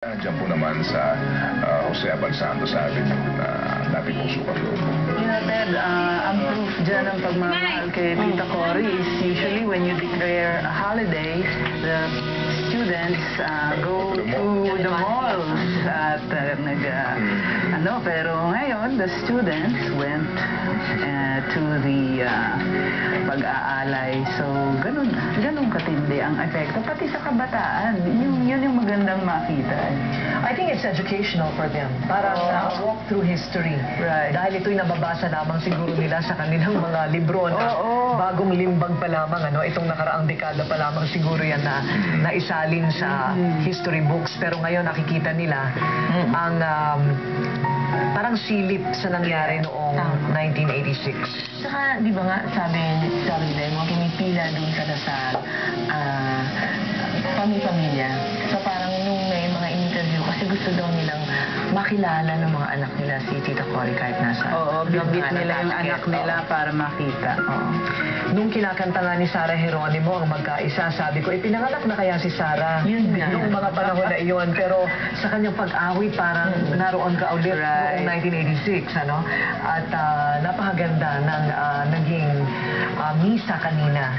Diyan po naman sa Jose Abansando sa atin dating pong sukarloob. Yeah, Ted, ang proof dyan ng pagmamahal kay Tita Cory is usually when you declare a holiday, the students go to the malls at pero ngayon the students went to the pag-aalay. So, ganun katindi ang epekto. Pati sa kabataan, yun yung magandang makita. I think it's educational for them. Parang walk through history. Right. Dahil ito'y nababasa lamang siguro nila sa kanilang mga libro na bagong limbag pa lamang. Itong nakaraang dekada pa lamang siguro yan na naisalin sa history books. Pero ngayon nakikita nila ang parang silip sa nangyari noong 1986. Saka, di ba nga, sabi nila, mga pinipila doon sa Lasal, pamilya. So parang nung may mga interview, kasi gusto daw nilang makilala ng mga anak nila si Tita Cory kahit nasa... Oo, bigit nila yung anak nila para makita. Nung kinakanta nga ni Sarah Geronimo ang magkaisa, sabi ko, pinanganak na kaya si Sarah noong mga panahon na iyon. Pero sa kanyang pag-awit, parang naroon ka ulit noong 1986. At napakaganda ng naging misa kanina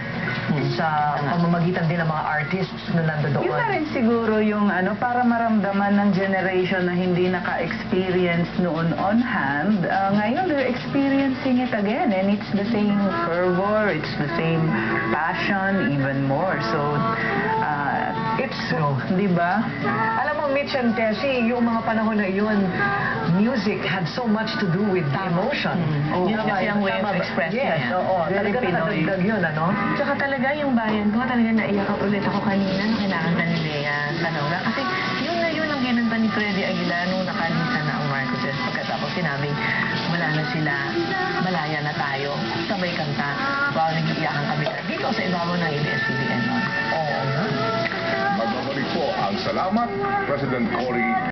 sa pamamagitan din ng mga artists na nandoon. Yun na rin siguro yung para maramdaman ng generation na hindi naka-experience noon on hand. Ngayon, they're experiencing it again and it's the same fervor, it's the same passion, even more. So, it's true. Di ba? Alam mo, Mitch and Tessie, yung mga panahon na yun, music had so much to do with the emotion. Yun kasi ang way of expressing. Yes, oo. Talaga nakadagdag yun, Tsaka talaga yung bayan ko, talaga naiyak ulit ako kanina nung kinakanta ni Lea Salonga. Kasi yun na yun ang ginanta ni Freddy Aguilar nung nakalisa na ang Marcoses. Pagkatapos sinabing, wala na sila, malaya na tayo, sabay kanta. Wow, nag-iiyakan kami dito sa ibabaw ng ABS-CBN. Oo nga. Magbabalik po ang Salamat, President Cory